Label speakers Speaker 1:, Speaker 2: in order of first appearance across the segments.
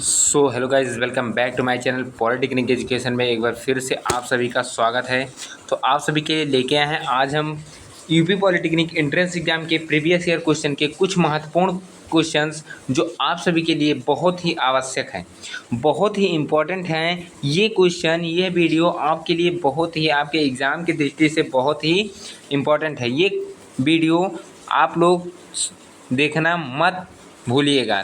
Speaker 1: So hello guys, welcome back to my channel polytechnic education में एक बार फिर से आप सभी का स्वागत है। तो आप सभी के लिए लेके आए हैं आज हम यूपी पॉलिटेक्निक एंट्रेंस एग्जाम के प्रीवियस ईयर क्वेश्चन के कुछ महत्वपूर्ण क्वेश्चंस जो आप सभी के लिए बहुत ही आवश्यक हैं, बहुत ही इम्पोर्टेंट हैं। ये क्वेश्चन, ये वीडियो आपके लिए बहुत ही, आपके एग्ज़ाम की दृष्टि से बहुत ही इम्पोर्टेंट है। ये वीडियो आप लोग देखना मत भूलिएगा,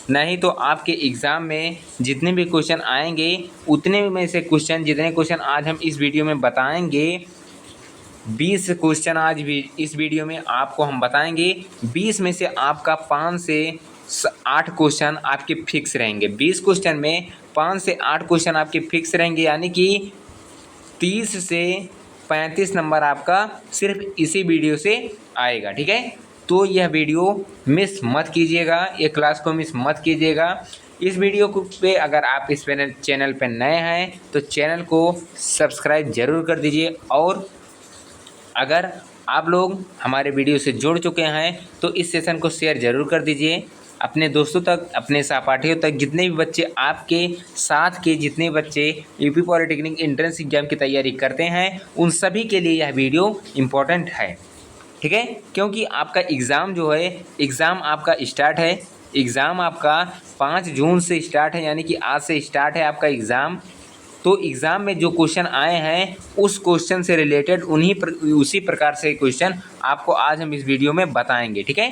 Speaker 1: नहीं तो आपके एग्ज़ाम में जितने भी क्वेश्चन आएंगे उतने में से क्वेश्चन, जितने क्वेश्चन आज हम इस वीडियो में बताएंगे, 20 क्वेश्चन आज भी इस वीडियो में आपको हम बताएंगे। 20 में से आपका 5 से 8 क्वेश्चन आपके फिक्स रहेंगे। 20 क्वेश्चन में 5 से 8 क्वेश्चन आपके फिक्स रहेंगे, यानी कि 30 से 35 नंबर आपका सिर्फ इसी वीडियो से आएगा। ठीक है, तो यह वीडियो मिस मत कीजिएगा, ये क्लास को मिस मत कीजिएगा। इस वीडियो को पे अगर आप इस चैनल पे नए हैं तो चैनल को सब्सक्राइब ज़रूर कर दीजिए, और अगर आप लोग हमारे वीडियो से जुड़ चुके हैं तो इस सेशन को शेयर ज़रूर कर दीजिए अपने दोस्तों तक, अपने सहपाठियों तक। जितने भी बच्चे आपके साथ के जितने बच्चे यूपी पॉलिटेक्निक एंट्रेंस एग्जाम की तैयारी करते हैं, उन सभी के लिए यह वीडियो इम्पोर्टेंट है। ठीक है, क्योंकि आपका एग्ज़ाम जो है, एग्ज़ाम आपका स्टार्ट है। एग्ज़ाम आपका 5 जून से स्टार्ट है, यानी कि आज से स्टार्ट है आपका एग्ज़ाम। तो एग्ज़ाम में जो क्वेश्चन आए हैं उस क्वेश्चन से रिलेटेड उसी प्रकार से क्वेश्चन आपको आज हम इस वीडियो में बताएंगे। ठीक है,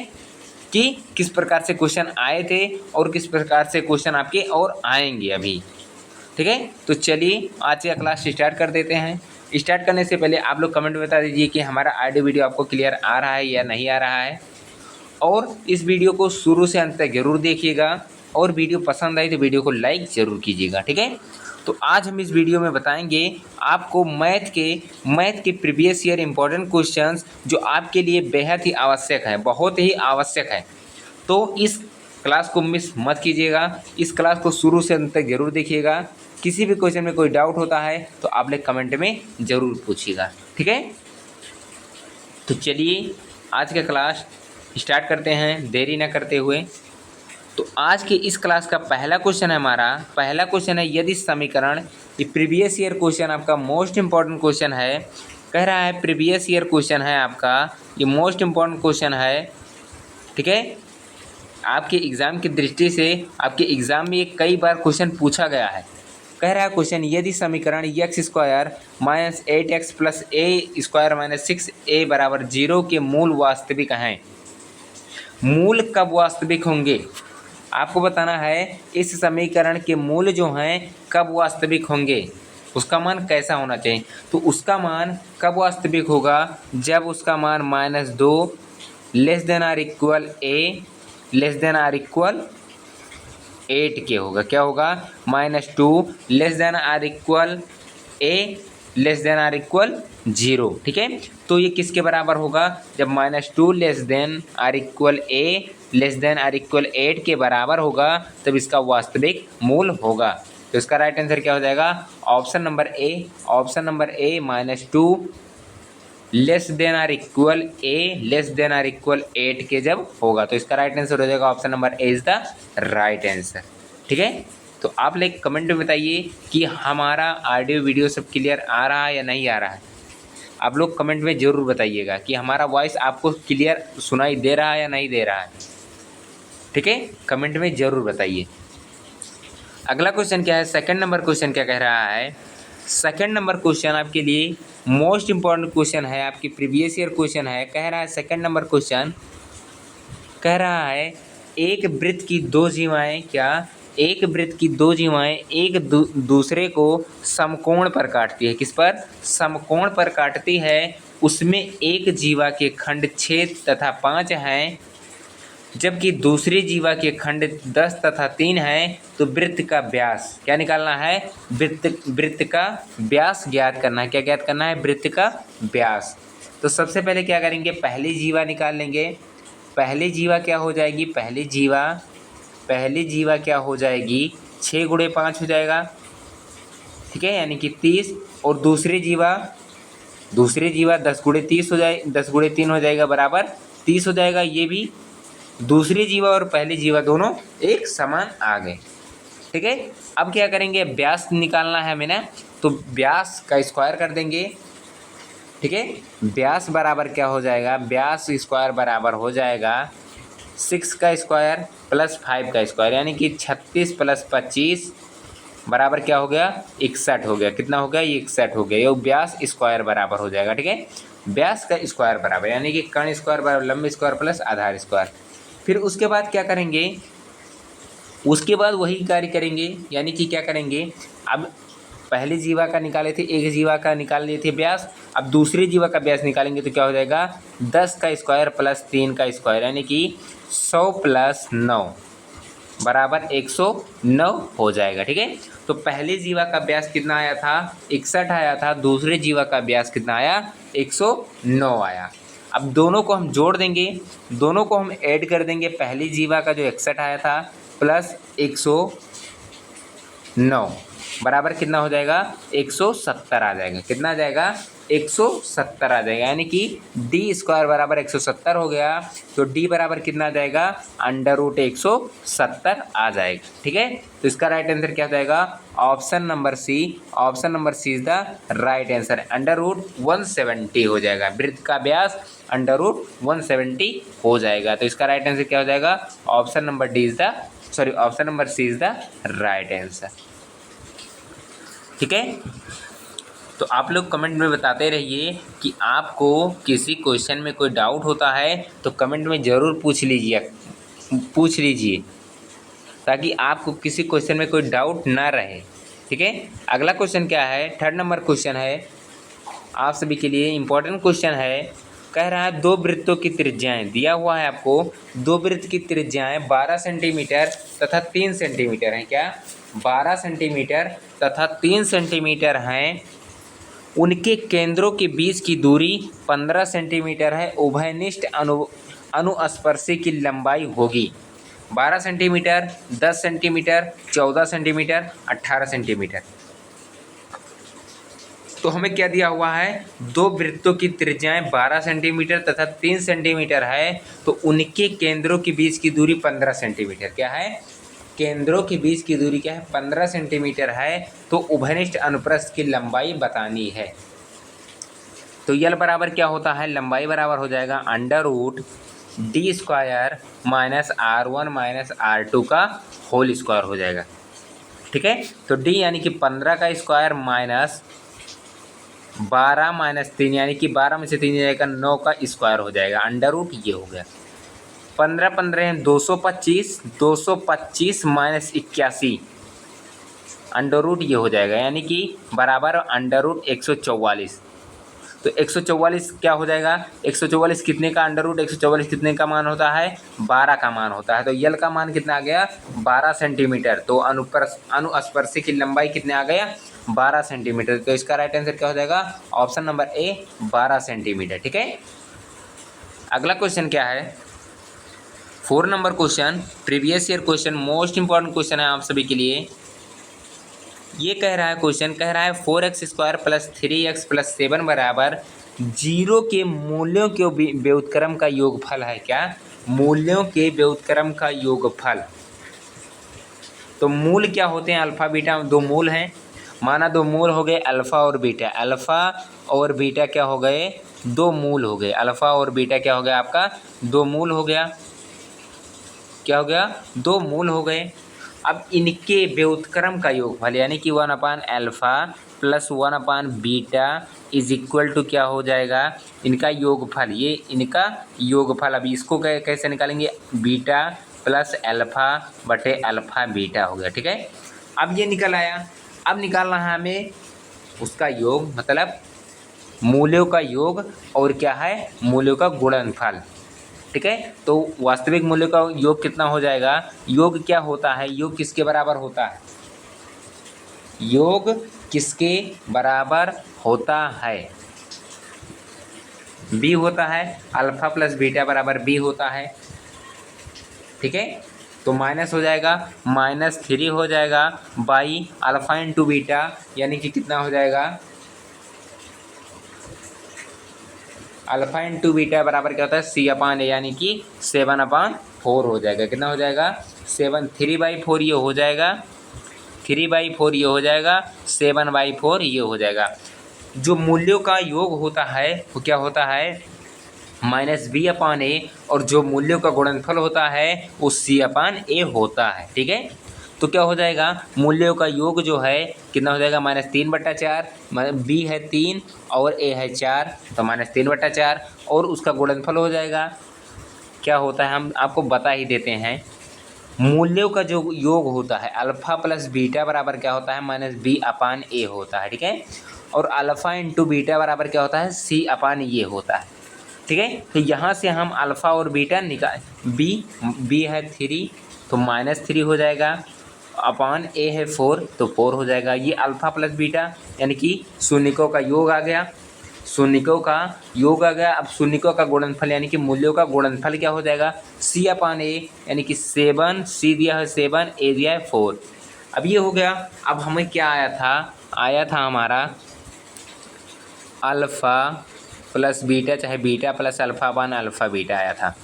Speaker 1: कि किस प्रकार से क्वेश्चन आए थे और किस प्रकार से क्वेश्चन आपके और आएंगे अभी। ठीक है, तो चलिए आज का क्लास स्टार्ट कर देते हैं। स्टार्ट करने से पहले आप लोग कमेंट में बता दीजिए कि हमारा ऑडियो वीडियो आपको क्लियर आ रहा है या नहीं आ रहा है, और इस वीडियो को शुरू से अंत तक जरूर देखिएगा, और वीडियो पसंद आई तो वीडियो को लाइक ज़रूर कीजिएगा। ठीक है, तो आज हम इस वीडियो में बताएंगे आपको मैथ के प्रीवियस ईयर इंपॉर्टेंट क्वेश्चंस जो आपके लिए बेहद ही आवश्यक है, बहुत ही आवश्यक है। तो इस क्लास को मिस मत कीजिएगा, इस क्लास को शुरू से अंत तक जरूर देखिएगा। किसी भी क्वेश्चन में कोई डाउट होता है तो आप लोग कमेंट में ज़रूर पूछिएगा। ठीक है, तो चलिए आज का क्लास स्टार्ट करते हैं देरी ना करते हुए। तो आज के इस क्लास का पहला क्वेश्चन है, हमारा पहला क्वेश्चन है यदि समीकरण। ये प्रीवियस ईयर क्वेश्चन आपका मोस्ट इम्पॉर्टेंट क्वेश्चन है, कह रहा है प्रीवियस ईयर क्वेश्चन है आपका, ये मोस्ट इम्पॉर्टेंट क्वेश्चन है। ठीक है, आपके एग्ज़ाम की दृष्टि से आपके एग्ज़ाम में ये कई बार क्वेश्चन पूछा गया है। कह रहा है क्वेश्चन यदि समीकरण x square minus 8x plus a square minus 6a बराबर 0 के मूल वास्तविक हैं। मूल कब वास्तविक होंगे आपको बताना है। इस समीकरण के मूल जो हैं कब वास्तविक होंगे, उसका मान कैसा होना चाहिए। तो उसका मान कब वास्तविक होगा, जब उसका मान -2 less than or equal a less than or equal 8 के होगा। क्या होगा, -2 less than or equal a less than or equal 0। ठीक है, तो ये किसके बराबर होगा, जब -2 less than or equal a less than or equal 8 के बराबर होगा तब इसका वास्तविक मूल होगा। तो इसका राइट आंसर क्या हो जाएगा, option number A. Option number A -2 less than or equal a less than or equal 8 के जब होगा, तो इसका राइट आंसर हो जाएगा option number A is the right answer. ठीक है, तो आप लोग कमेंट में बताइए कि हमारा ऑडियो वीडियो सब क्लियर आ रहा है या नहीं आ रहा है। आप लोग कमेंट में ज़रूर बताइएगा कि हमारा वॉइस आपको क्लियर सुनाई दे रहा है या नहीं दे रहा है। ठीक है, कमेंट में ज़रूर बताइए। अगला क्वेश्चन क्या है, सेकंड नंबर क्वेश्चन क्या कह रहा है। सेकंड नंबर क्वेश्चन आपके लिए मोस्ट इम्पॉर्टेंट क्वेश्चन है, आपकी प्रीवियस ईयर क्वेश्चन है। कह रहा है सेकंड नंबर क्वेश्चन कह रहा है एक वृत्त की दो जीवाएँ एक वृत्त की दो जीवाएँ एक दूसरे को समकोण पर काटती है। किस पर, समकोण पर काटती है। उसमें एक जीवा के खंड 6 तथा 5 हैं, जबकि दूसरी जीवा के खंड 10 तथा 3 हैं। तो वृत्त का व्यास क्या निकालना है, वृत्त का व्यास ज्ञात करना है। क्या ज्ञात करना है, वृत्त का व्यास। तो सबसे पहले क्या करेंगे, पहली जीवा निकाल लेंगे। पहली जीवा क्या हो जाएगी, पहली जीवा क्या हो जाएगी, 6 × 5 हो जाएगा। ठीक है, यानी कि 30। और दूसरी जीवा 10 × 30 हो जाए, 10 × 3 हो जाएगा बराबर 30 हो जाएगा। ये भी दूसरी जीवा और पहली जीवा दोनों एक समान आ गए। ठीक है। अब क्या करेंगे, व्यास निकालना है हमें ना, तो व्यास का स्क्वायर कर देंगे। ठीक है, व्यास बराबर क्या हो जाएगा, व्यास स्क्वायर बराबर हो जाएगा 6 का स्क्वायर प्लस 5 का स्क्वायर, यानी कि 36 प्लस 25 बराबर क्या हो गया, 61 हो गया। कितना हो गया, ये 61 हो गया। ये व्यास स्क्वायर बराबर हो जाएगा। ठीक है, व्यास का स्क्वायर बराबर यानी कि कर्ण स्क्वायर बराबर लंब स्क्वायर प्लस आधार स्क्वायर। फिर उसके बाद क्या करेंगे, उसके बाद वही कार्य करेंगे, यानी कि क्या करेंगे, अब पहले जीवा का निकाले थे, एक जीवा का निकाल लिए थे व्यास, अब दूसरे जीवा का व्यास निकालेंगे तो क्या हो जाएगा, 10 का स्क्वायर प्लस 3 का स्क्वायर, यानी कि 100 प्लस 9 बराबर 109 हो जाएगा। ठीक है, तो पहले जीवा का व्यास कितना आया था, 61 आया था, दूसरे जीवा का व्यास कितना आया, 109 आया। अब दोनों को हम जोड़ देंगे, दोनों को हम ऐड कर देंगे, पहली जीवा का जो 61 आया था प्लस 109 बराबर कितना हो जाएगा, 170 आ जाएगा। कितना आ जाएगा, 170 आ जाएगा, यानी कि डी स्क्वायर बराबर 170 हो गया। तो डी बराबर कितना आ जाएगा, √170 आ जाएगा। ठीक है, तो इसका राइट आंसर क्या हो जाएगा, option number C. Option number C is the right answer, √170 हो जाएगा। वृत्त का व्यास √170 हो जाएगा। तो इसका राइट आंसर क्या हो जाएगा, option number D is the option number C is the right answer. ठीक है, तो आप लोग कमेंट में बताते रहिए कि आपको किसी क्वेश्चन में कोई डाउट होता है तो कमेंट में ज़रूर पूछ लीजिए, ताकि आपको किसी क्वेश्चन में कोई डाउट ना रहे। ठीक है, अगला क्वेश्चन क्या है, 3rd नंबर क्वेश्चन है, आप सभी के लिए इम्पोर्टेंट क्वेश्चन है। कह रहा है दो वृत्तों की त्रिज्याएं दिया हुआ है आपको, दो वृत्त की त्रिज्याएं 12 सेंटीमीटर तथा 3 सेंटीमीटर हैं। क्या, 12 सेंटीमीटर तथा 3 सेंटीमीटर हैं। उनके केंद्रों के बीच की दूरी 15 सेंटीमीटर है। उभयनिष्ठ अनुस्पर्शी की लंबाई होगी 12 सेंटीमीटर, 10 सेंटीमीटर, 14 सेंटीमीटर, 18 सेंटीमीटर। तो हमें क्या दिया हुआ है, दो वृत्तों की त्रिज्याएं 12 सेंटीमीटर तथा 3 सेंटीमीटर है, तो उनके केंद्रों के बीच की दूरी 15 सेंटीमीटर क्या है, केंद्रों के बीच की दूरी क्या है, 15 सेंटीमीटर है। तो उभयनिष्ठ अनुप्रस्थ की लंबाई बतानी है। तो यल बराबर क्या होता है, लंबाई बराबर हो जाएगा √d² minus R1 minus R2 का होल स्क्वायर हो जाएगा। ठीक है, तो d यानी कि 15 का स्क्वायर माइनस 12 माइनस 3 यानी कि 12 में से 3 जाएगा 9 का स्क्वायर हो जाएगा, अंडर रूट ये हो गया। 15 15 225, 225 माइनस 81 अंडर रूट ये हो जाएगा, यानी कि बराबर √144। तो 144 क्या हो जाएगा, 144 कितने का अंडर रूट 144 कितने का मान होता है, 12 का मान होता है। तो यल का मान कितना आ गया, 12 सेंटीमीटर। तो अनुस्पर्शी की लंबाई कितने आ गया, 12 सेंटीमीटर। तो इसका राइट आंसर क्या हो जाएगा, ऑप्शन नंबर ए 12 सेंटीमीटर। ठीक है, अगला क्वेश्चन क्या है, 4 number question, previous year question, most important question है आप सभी के लिए। ये कह रहा है क्वेश्चन, कह रहा है 4x² प्लस 3x प्लस 7 बराबर 0 के मूल्यों के व्युत्क्रम का योगफल है। क्या, मूल्यों के व्युत्क्रम का योगफल। तो मूल क्या होते हैं, अल्फा बीटा, दो मूल हैं। माना दो मूल हो गए अल्फा और बीटा, अल्फा और बीटा क्या हो गए, दो मूल हो गए। अल्फा और बीटा क्या हो गया आपका, दो मूल हो गया। क्या हो गया, दो मूल हो गए। अब इनके व्युत्क्रम का योगफल यानी कि 1/अल्फा प्लस 1/बीटा इज इक्वल टू क्या हो जाएगा, इनका योगफल। ये इनका योगफल। अभी इसको कैसे निकालेंगे, बीटा प्लस अल्फा बटे अल्फा बीटा हो गया। ठीक है, अब ये निकल आया। अब निकालना है हमें उसका योग, मतलब मूल्यों का योग और क्या है, मूल्यों का गुणनफल। ठीक है, तो वास्तविक मूल्य का योग कितना हो जाएगा, योग क्या होता है, योग किसके बराबर होता है, योग किसके बराबर होता है, बी होता है। अल्फा प्लस बीटा बराबर बी होता है। ठीक है, तो माइनस हो जाएगा, -3 हो जाएगा बाई अल्फा इंटू बीटा, यानी कि कितना हो जाएगा, अल्फा इंटू बीटा बराबर क्या होता है, C/A, यानी कि 7/4 हो जाएगा। कितना हो जाएगा, 7, 3/4 ये हो जाएगा। 3/4 ये हो जाएगा, 7/4 ये हो जाएगा। जो मूल्यों का योग होता है वो क्या होता है, -b/a, और जो मूल्यों का गुणनफल होता है वो c/a होता है। ठीक है, तो क्या हो जाएगा, मूल्यों का योग जो है कितना हो जाएगा, -3/4, b है 3 और a है 4, तो -3/4, और उसका गुणनफल हो जाएगा, क्या होता है हम आपको बता ही देते हैं। मूल्यों का जो योग होता है अल्फ़ा प्लस बीटा बराबर क्या होता है, -b/a होता है। ठीक है, और अल्फ़ा इंटू बीटा बराबर क्या होता है, c/a होता है। ठीक है, तो यहाँ से हम अल्फ़ा और बीटा निकाल, b है 3 तो -3 हो जाएगा, अपान a है 4 तो 4 हो जाएगा। ये अल्फ़ा प्लस बीटा यानी कि शून्यकों का योग आ गया, शून्यकों का योग आ गया। अब शून्यकों का गुणनफल यानी कि मूल्यों का गुणनफल क्या हो जाएगा, c/a, यानी कि 7, c दिया है 7, a दिया है 4। अब ये हो गया। अब हमें क्या आया था हमारा अल्फ़ा प्लस बीटा, चाहे beta plus alpha upon alpha beta आया था।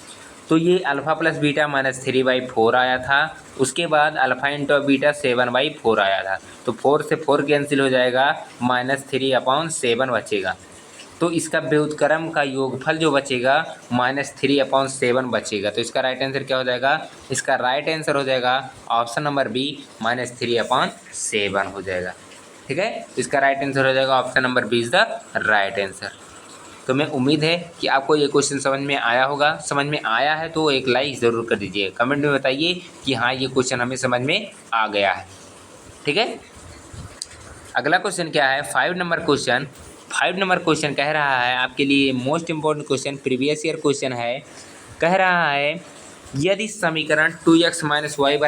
Speaker 1: तो ये अल्फ़ा प्लस बीटा -3/4 आया था। उसके बाद अल्फ़ा इंटू बीटा 7/4 आया था। तो 4 से 4 कैंसिल हो जाएगा, -3/7 बचेगा। तो इसका व्युत्क्रम का योगफल जो बचेगा -3/7 बचेगा। तो इसका राइट आंसर क्या हो जाएगा, इसका राइट आंसर हो जाएगा ऑप्शन नंबर बी, -3/7 हो जाएगा। ठीक है, इसका राइट आंसर हो जाएगा option number B is the right answer. तो मैं उम्मीद है कि आपको ये क्वेश्चन समझ में आया होगा। समझ में आया है तो एक लाइक ज़रूर कर दीजिए, कमेंट में बताइए कि हाँ ये क्वेश्चन हमें समझ में आ गया है। ठीक है, अगला क्वेश्चन क्या है, 5 नंबर क्वेश्चन। 5 नंबर क्वेश्चन कह रहा है आपके लिए most important question, previous year question है। कह रहा है यदि समीकरण 2x - y =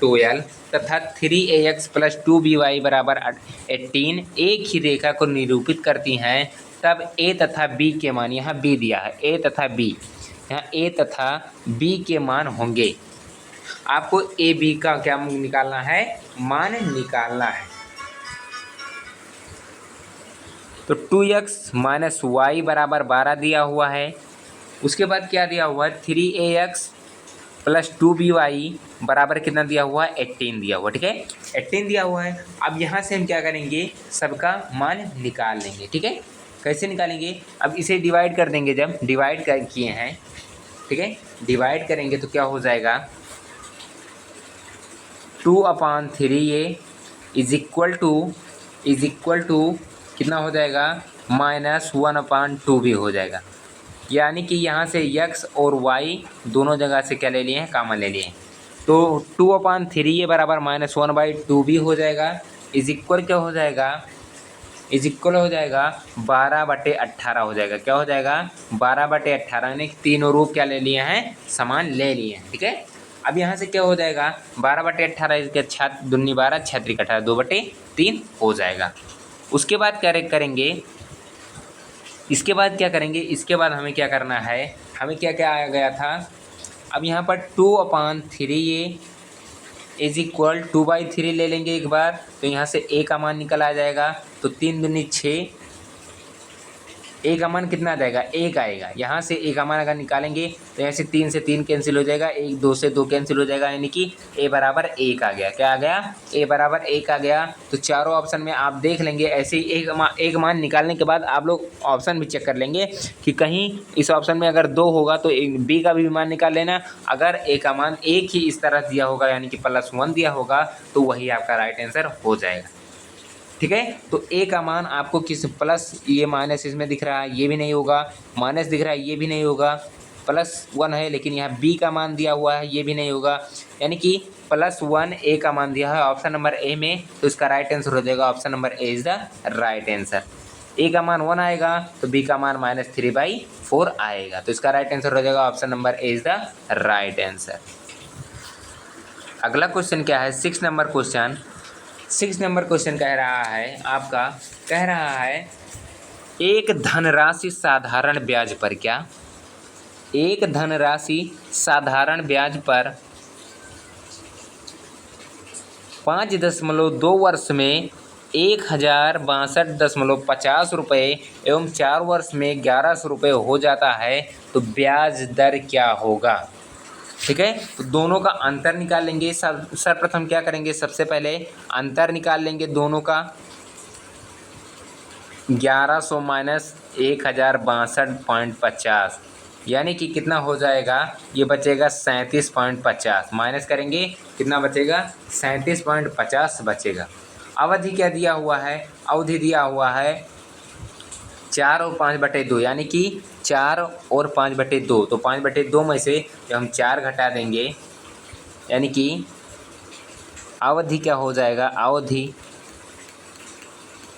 Speaker 1: 12 तथा 3ax + 2by = 18 एक ही रेखा को निरूपित करती हैं, तब a तथा b के मान, यहाँ b दिया है, a तथा b, यहाँ a तथा b के मान होंगे। आपको a b का क्या निकालना है, मान निकालना है। तो 2x - y = 12 दिया हुआ है। उसके बाद क्या दिया हुआ है, 3ax + 2by बराबर कितना दिया हुआ है, 18 दिया हुआ। ठीक है, 18 दिया हुआ है। अब यहाँ से हम क्या करेंगे, सबका मान निकाल लेंगे। ठीक है, कैसे निकालेंगे, अब इसे डिवाइड कर देंगे। जब डिवाइड किए हैं, ठीक है, डिवाइड करेंगे तो क्या हो जाएगा, 2/3a इज इक्वल टू कितना हो जाएगा, -1/2b हो जाएगा। यानी कि यहाँ से x और y दोनों जगह से क्या ले लिए हैं, कॉमन ले लिए हैं। तो 2/3a बराबर -1/2b हो जाएगा, इज इक्वल क्या हो जाएगा, इज इक्वल हो जाएगा 12/18 हो जाएगा। क्या हो जाएगा, 12/18, यानी कि तीनों रूप क्या ले लिए हैं, समान ले लिए हैं। ठीक है, अब यहाँ से क्या हो जाएगा, 12/18 इसके 6 दूनी 12, 6 त्रिक 18, 2/3 हो जाएगा। उसके बाद क्या करेंगे, इसके बाद क्या करेंगे, इसके बाद हमें क्या करना है, हमें क्या क्या आया गया था। अब यहाँ पर 2/3a इज इक्वल 2/3 ले लेंगे एक बार, तो यहाँ से a का मान निकल आ जाएगा। तो 3 दूनी 6, a का मान कितना आ जाएगा, 1 आएगा। यहाँ से a का मान अगर निकालेंगे तो यहाँ से 3 से 3 कैंसिल हो जाएगा, 1 2 से 2 कैंसिल हो जाएगा, यानी कि a बराबर 1 आ गया। क्या आ गया, a बराबर 1 आ गया। तो चारों ऑप्शन में आप देख लेंगे, ऐसे ही एक मान निकालने के बाद आप लोग ऑप्शन भी चेक कर लेंगे कि कहीं इस ऑप्शन में अगर 2 होगा तो b का भी मान निकाल लेना। अगर a का मान 1 ही इस तरह दिया होगा, यानी कि +1 दिया होगा, तो वही आपका राइट आंसर हो जाएगा। ठीक है, तो a का मान आपको किस प्लस, ये माइनस इसमें दिख रहा है, ये भी नहीं होगा, माइनस दिख रहा है, ये भी नहीं होगा, +1 है, लेकिन यहाँ b का मान दिया हुआ है, ये भी नहीं होगा, यानी कि +1 a का मान दिया है ऑप्शन नंबर ए में। तो इसका राइट आंसर हो जाएगा option number A is the right answer. a का मान 1 आएगा तो b का मान -3/4 आएगा। तो इसका राइट आंसर हो जाएगा option number A is the right answer. अगला क्वेश्चन क्या है, 6 नंबर क्वेश्चन। 6 नंबर क्वेश्चन कह रहा है आपका, कह रहा है एक धनराशि साधारण ब्याज पर, क्या, एक धनराशि साधारण ब्याज पर 5.2 वर्ष में 1062.50 रुपये एवं 4 वर्ष में 1100 रुपये हो जाता है, तो ब्याज दर क्या होगा। ठीक है। तो दोनों का अंतर निकाल लेंगे। सर्वप्रथम क्या करेंगे, सबसे पहले अंतर निकाल लेंगे दोनों का। 1100 माइनस 1062.50 यानी कि कितना हो जाएगा, ये बचेगा 37.50। माइनस करेंगे कितना बचेगा, 37.50 बचेगा। अवधि क्या दिया हुआ है, अवधि दिया हुआ है 4 और 5/2 यानी कि 4 और 5/2। तो 5/2 में से जब हम 4 घटा देंगे यानी कि अवधि क्या हो जाएगा, अवधि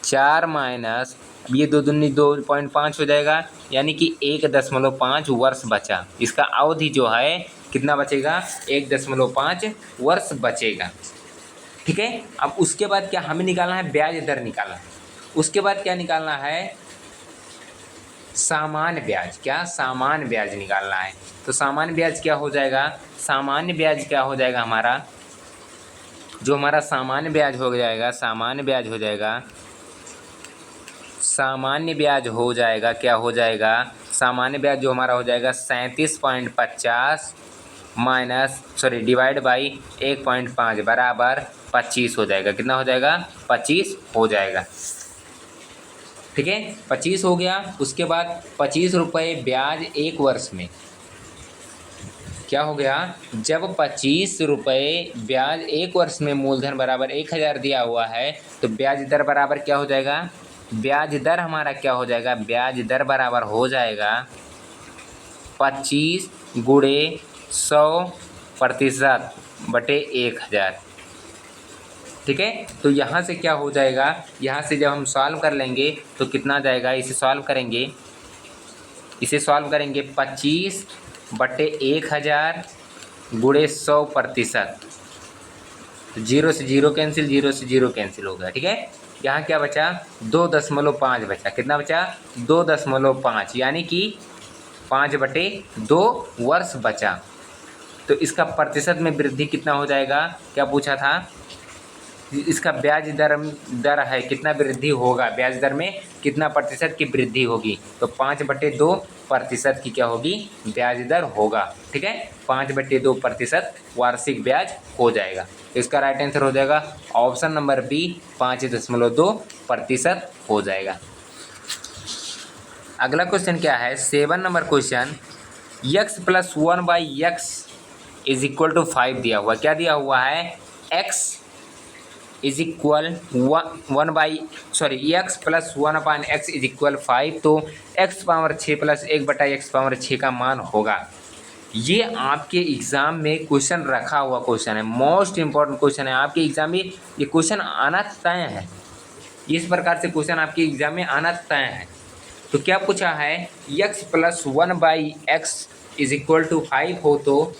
Speaker 1: 4 माइनस ये 2 दूनी 2.5 हो जाएगा यानी कि 1.5 वर्ष बचा। इसका अवधि जो है कितना बचेगा, 1.5 वर्ष बचेगा। ठीक है। अब उसके बाद क्या हमें निकालना है, ब्याज दर निकालना है। उसके बाद क्या निकालना है, सामान्य ब्याज। क्या, सामान्य ब्याज निकालना है। तो सामान्य ब्याज क्या हो जाएगा, सामान्य ब्याज क्या हो जाएगा हमारा, जो हमारा सामान्य ब्याज हो जाएगा, सामान्य ब्याज हो जाएगा, सामान्य ब्याज हो जाएगा, क्या हो जाएगा, सामान्य ब्याज जो हमारा हो जाएगा 37.50 डिवाइड बाई 1.5 बराबर 25 हो जाएगा। कितना हो जाएगा, 25 हो जाएगा। ठीक है, 25 हो गया। उसके बाद 25 रुपये ब्याज एक वर्ष में क्या हो गया, जब 25 रुपये ब्याज एक वर्ष में मूलधन बराबर 1000 दिया हुआ है तो ब्याज दर बराबर क्या हो जाएगा, ब्याज दर हमारा क्या हो जाएगा, ब्याज दर बराबर हो जाएगा 25 गुणे 100% बटे 1000। ठीक है। तो यहाँ से क्या हो जाएगा, यहाँ से जब हम सॉल्व कर लेंगे तो कितना जाएगा, इसे सॉल्व करेंगे, 25 बटे 1000 गुणे 100%। तो 0 से 0 कैंसिल, 0 से 0 कैंसिल हो गया। ठीक है। यहाँ क्या बचा, 2.5 बचा। कितना बचा, 2.5 यानी कि 5/2 वर्ष बचा। तो इसका प्रतिशत में वृद्धि कितना हो जाएगा, क्या पूछा था, इसका ब्याज दर है कितना वृद्धि होगा, ब्याज दर में कितना प्रतिशत की वृद्धि होगी। तो 5/2% की क्या होगी, ब्याज दर होगा। ठीक है, 5/2% वार्षिक ब्याज हो जाएगा। तो इसका राइट आंसर हो जाएगा ऑप्शन नंबर बी, 5.2% हो जाएगा। अगला क्वेश्चन क्या है, 7 नंबर क्वेश्चन, x + 1/x = 5 दिया हुआ। क्या दिया हुआ है, x x + 1/x = 5। तो x⁻6 + 1/x⁻6 का मान होगा। ये आपके एग्ज़ाम में क्वेश्चन रखा हुआ क्वेश्चन है, मोस्ट इम्पॉर्टेंट क्वेश्चन है आपके एग्ज़ाम में। ये क्वेश्चन आना तय है, इस प्रकार से क्वेश्चन आपके एग्ज़ाम में आना तय है। तो क्या पूछा है, x + 1/x = 5 हो तो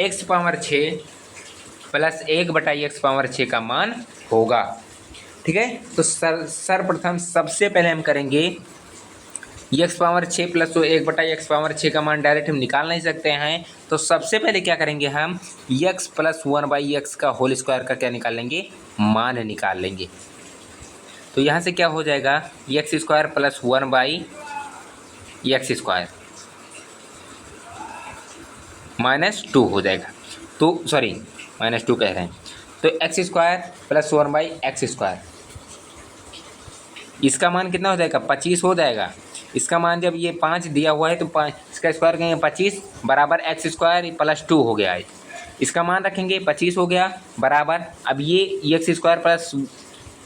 Speaker 1: x⁻6 + 1/x⁻6 का मान होगा। ठीक है। तो सर्वप्रथम सबसे पहले हम करेंगे x⁻6 + 1/x⁻6 का मान डायरेक्ट हम निकाल नहीं सकते हैं। तो सबसे पहले क्या करेंगे, हम x + 1/x का होल स्क्वायर का क्या निकाल लेंगे, मान निकाल लेंगे। तो यहाँ से क्या हो जाएगा, x² + 1/x² -2 हो जाएगा। तो सॉरी -2 कह रहे हैं। तो x² + 1/x², इसका मान कितना हो जाएगा, 25 हो जाएगा। इसका मान जब ये 5 दिया हुआ है तो 5 इसका स्क्वायर करेंगे 25 बराबर x² + 2 हो गया है। इसका मान रखेंगे 25 हो गया बराबर, अब ये x² +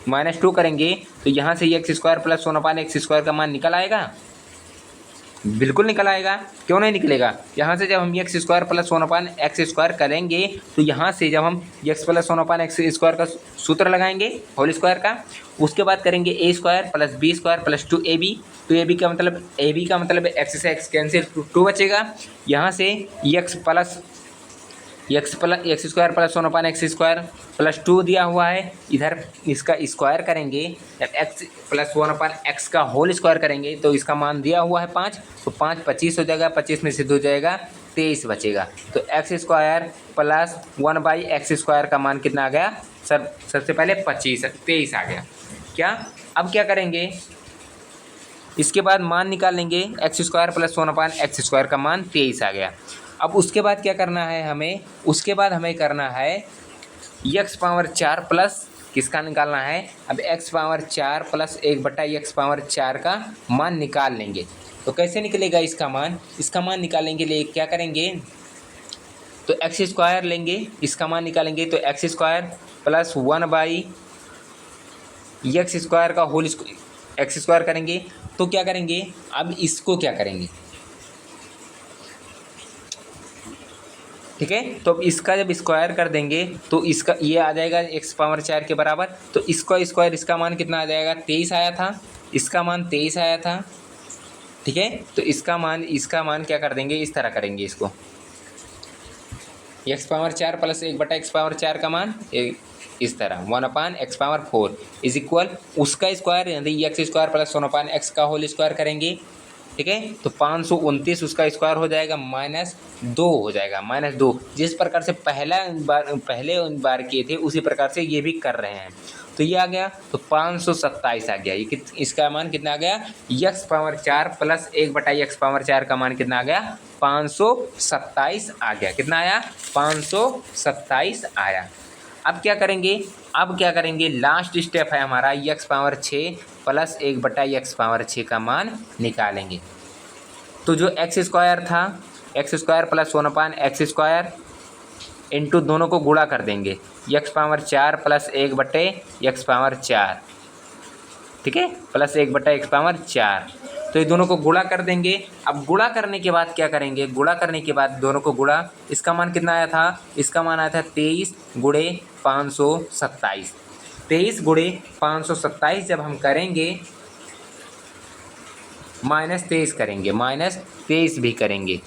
Speaker 1: -2 करेंगे तो यहाँ से x² + 1/x² का मान निकल आएगा, बिल्कुल निकल आएगा। क्यों नहीं निकलेगा, यहाँ से जब हम x² + 1/x² करेंगे तो यहाँ से जब हम x + 1/x² का सूत्र लगाएंगे होल स्क्वायर का, उसके बाद करेंगे a² + b² + 2ab। तो ab का मतलब x से x कैंसिल 2 बचेगा। यहाँ से x² + 1/x² + 2 दिया हुआ है, इधर इसका स्क्वायर करेंगे, जब x + 1/x का होल स्क्वायर करेंगे तो इसका मान दिया हुआ है 5। तो 5 25 हो जाएगा, 25 में से 2 हो जाएगा 23 बचेगा। तो x² + 1/x² का मान कितना आ गया, सबसे पहले 23 आ गया। क्या अब क्या करेंगे, इसके बाद मान निकाल लेंगे, एक्स स्क्वायर प्लस 1/x² का मान 23 आ गया। अब उसके बाद क्या करना है हमें, उसके बाद हमें करना है x⁴ प्लस किसका निकालना है, अब x⁴ प्लस 1/x⁴ का मान निकाल लेंगे। तो कैसे निकलेगा इसका मान, इसका मान निकालने के लिए क्या करेंगे, तो x² लेंगे, इसका मान निकालेंगे तो x² प्लस 1/x² का होल x² करेंगे। तो क्या करेंगे, अब इसको क्या करेंगे, ठीक है, तो अब इसका जब स्क्वायर कर देंगे तो इसका ये आ जाएगा x⁴ के बराबर। तो इसका स्क्वायर, इसका मान कितना आ जाएगा, 23 आया था, इसका मान 23 आया था, ठीक है। तो इसका मान क्या कर देंगे, इस तरह करेंगे इसको, x⁴ प्लस 1/x⁴ का मान इस तरह 1/x⁴ इज इक्वल उसका स्क्वायर यानी x² प्लस 1/x का होल स्क्वायर करेंगे, ठीक है। तो 529 उसका स्क्वायर हो जाएगा -2 हो जाएगा, -2। जिस प्रकार से पहले बार किए थे उसी प्रकार से ये भी कर रहे हैं। तो ये आ गया, तो 527 आ गया। ये इसका मान कितना आ गया, x⁴ प्लस 1/x⁴ का मान कितना आ गया, 527 आ गया। कितना आया, 527 आया। अब क्या करेंगे, लास्ट स्टेप है हमारा x⁴ प्लस 1/x⁴ का मान निकालेंगे। तो जो x² था, x² प्लस 1/x² इंटू दोनों को गुणा कर देंगे, x⁴ प्लस 1/x⁴, ठीक है, प्लस 1/x⁴। तो ये दोनों को गुणा कर देंगे। अब गुणा करने के बाद क्या करेंगे, गुणा करने के बाद दोनों को गुणा, इसका मान कितना आया था, इसका मान आया था 23 गुणे 527। 23 गुणे 527 जब हम करेंगे, -23 करेंगे, -23 भी करेंगे,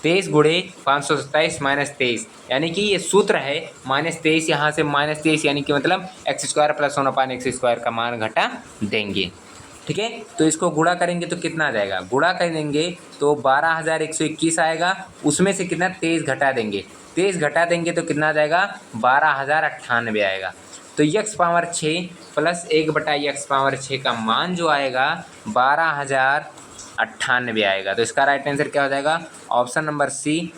Speaker 1: 23 गुणे 527 -23, यानी कि ये सूत्र है -23, यहाँ से -23 यानी कि मतलब x² प्लस 1/x² का मान घटा देंगे, ठीक है। तो इसको गुणा करेंगे तो कितना आ जाएगा, गुणा कर देंगे तो 12,121 आएगा। उसमें से कितना 23 घटा देंगे, 23 घटा देंगे तो कितना आ जाएगा, 12,098 आएगा। तो x⁴ प्लस 1/x⁴ का मान जो आएगा 12,098 आएगा। तो इसका राइट आंसर क्या हो जाएगा, ऑप्शन नंबर सी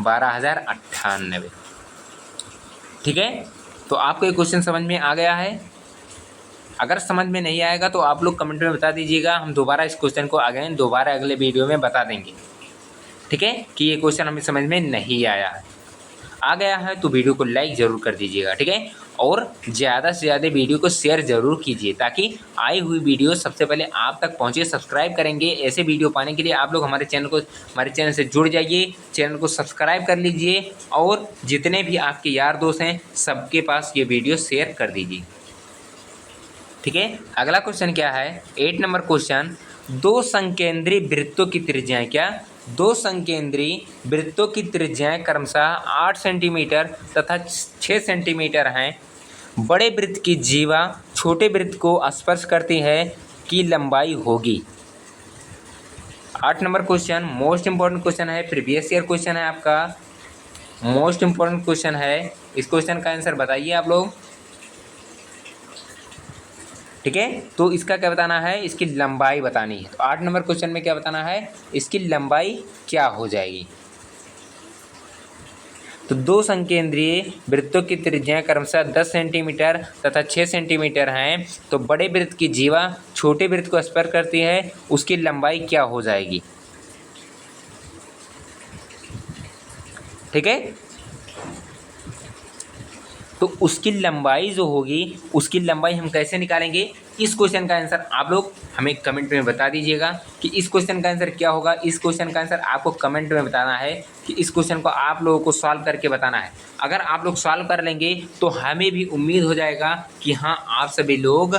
Speaker 1: 12,098। ठीक है, तो आपको ये क्वेश्चन समझ में आ गया है। अगर समझ में नहीं आएगा तो आप लोग कमेंट में बता दीजिएगा, हम दोबारा इस क्वेश्चन को दोबारा अगले वीडियो में बता देंगे, ठीक है, कि ये क्वेश्चन हमें समझ में नहीं आया है। आ गया है तो वीडियो को लाइक ज़रूर कर दीजिएगा, ठीक है, और ज़्यादा से ज़्यादा वीडियो को शेयर ज़रूर कीजिए ताकि आई हुई वीडियो सबसे पहले आप तक पहुंचे। सब्सक्राइब करेंगे, ऐसे वीडियो पाने के लिए आप लोग हमारे चैनल से जुड़ जाइए, चैनल को सब्सक्राइब कर लीजिए और जितने भी आपके यार दोस्त हैं सबके पास ये वीडियो शेयर कर दीजिए, ठीक है। अगला क्वेश्चन क्या है, 8 नंबर क्वेश्चन, दो संकेंद्री वृत्तों की त्रिज्याएं क्या, दो संकेंद्री वृत्तों की त्रिज्याएं क्रमशः 8 सेंटीमीटर तथा 6 सेंटीमीटर हैं। बड़े वृत्त की जीवा छोटे वृत्त को स्पर्श करती है की लंबाई होगी। 8 number question most important question है, प्रीवियस ईयर क्वेश्चन है, आपका मोस्ट इंपॉर्टेंट क्वेश्चन है। इस क्वेश्चन का आंसर बताइए आप लोग, ठीक है। तो इसका क्या बताना है, इसकी लंबाई बतानी है। तो 8 नंबर क्वेश्चन में क्या बताना है, इसकी लंबाई क्या हो जाएगी। तो दो संकेंद्रीय वृत्तों की त्रिज्याएं क्रमशः 10 सेंटीमीटर तथा 6 सेंटीमीटर हैं। तो बड़े वृत्त की जीवा छोटे वृत्त को स्पर्श करती है, उसकी लंबाई क्या हो जाएगी, ठीक है। तो उसकी लंबाई जो होगी, उसकी लंबाई हम कैसे निकालेंगे, इस क्वेश्चन का आंसर आप लोग हमें कमेंट में बता दीजिएगा कि इस क्वेश्चन का आंसर क्या होगा। इस क्वेश्चन का आंसर आपको कमेंट में बताना है कि इस क्वेश्चन को आप लोगों को सॉल्व करके बताना है। अगर आप लोग सॉल्व कर लेंगे तो हमें भी उम्मीद हो जाएगा कि हाँ आप सभी लोग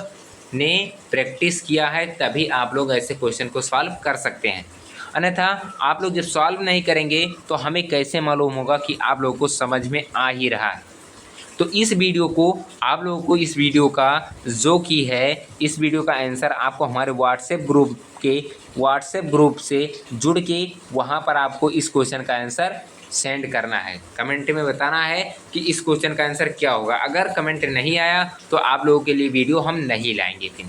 Speaker 1: ने प्रैक्टिस किया है, तभी आप लोग ऐसे क्वेश्चन को सॉल्व कर सकते हैं। अन्यथा आप लोग जब सॉल्व नहीं करेंगे तो हमें कैसे मालूम होगा कि आप लोगों को समझ में आ ही रहा है। तो इस वीडियो को आप लोगों को, इस वीडियो का जो की है, इस वीडियो का आंसर आपको हमारे व्हाट्सएप ग्रुप से जुड़ के वहाँ पर आपको इस क्वेश्चन का आंसर सेंड करना है। कमेंट में बताना है कि इस क्वेश्चन का आंसर क्या होगा। अगर कमेंट नहीं आया तो आप लोगों के लिए वीडियो हम नहीं लाएंगे फिर,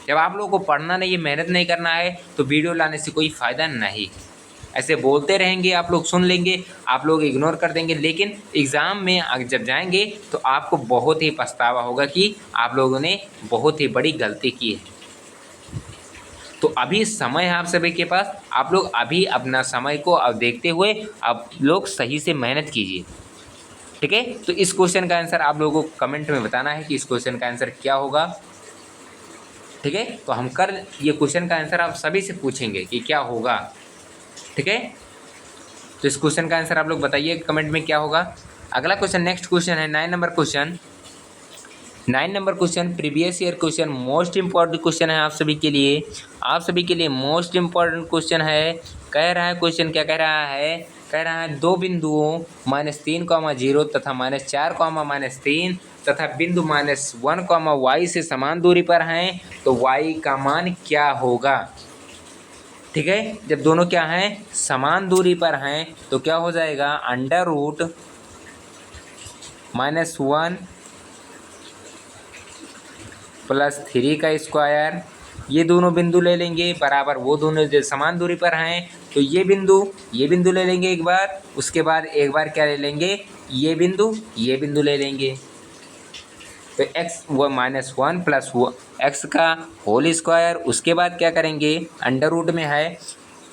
Speaker 1: जब आप लोगों को पढ़ना नहीं है, मेहनत नहीं करना है, तो वीडियो लाने से कोई फ़ायदा नहीं। ऐसे बोलते रहेंगे, आप लोग सुन लेंगे, आप लोग इग्नोर कर देंगे, लेकिन एग्ज़ाम में जब जाएंगे तो आपको बहुत ही पछतावा होगा कि आप लोगों ने बहुत ही बड़ी गलती की है। तो अभी समय है आप सभी के पास, आप लोग अभी अपना समय को अब देखते हुए आप लोग सही से मेहनत कीजिए, ठीक है। तो इस क्वेश्चन का आंसर आप लोगों को कमेंट में बताना है कि इस क्वेश्चन का आंसर क्या होगा, ठीक है। तो हम ये क्वेश्चन का आंसर आप सभी से पूछेंगे कि क्या होगा, ठीक है। तो इस क्वेश्चन का आंसर आप लोग बताइए कमेंट में क्या होगा। अगला क्वेश्चन, नेक्स्ट क्वेश्चन है 9 number question. 9 number question previous year question, most important question है आप सभी के लिए। आप सभी के लिए मोस्ट इंपॉर्टेंट क्वेश्चन है। कह रहा है क्वेश्चन, क्या कह रहा है, कह रहा है दो बिंदुओं -3, 0 तथा -4, -3 तथा बिंदु -1, y से समान दूरी पर हैं, तो y का मान क्या होगा, ठीक है। जब दोनों क्या हैं, समान दूरी पर हैं, तो क्या हो जाएगा, √-1 + 3 का स्क्वायर। ये दोनों बिंदु ले लेंगे बराबर, वो दोनों जो समान दूरी पर हैं, तो ये बिंदु ले लेंगे एक बार, उसके बाद एक बार क्या ले लेंगे, ये बिंदु ले लेंगे। तो x वो -1 + x का होल स्क्वायर, उसके बाद क्या करेंगे, अंडर रूट में है,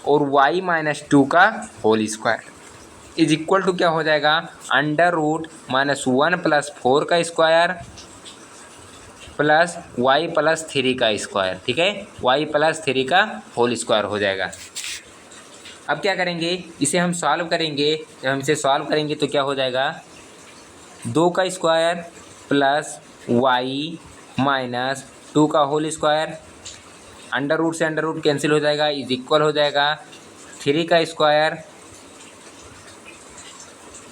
Speaker 1: और y -2 का whole square is equal to क्या हो जाएगा, अंडर रूट -1 + 4 का स्क्वायर प्लस y + 3 का स्क्वायर, ठीक है। y + 3 का होल स्क्वायर हो जाएगा। अब क्या करेंगे, इसे हम सॉल्व करेंगे। जब हम इसे सॉल्व करेंगे तो क्या हो जाएगा, 2 का स्क्वायर प्लस y -2 का होल स्क्वायर, अंडर रूट से अंडर रूट कैंसिल हो जाएगा, इज इक्वल हो जाएगा 3 का स्क्वायर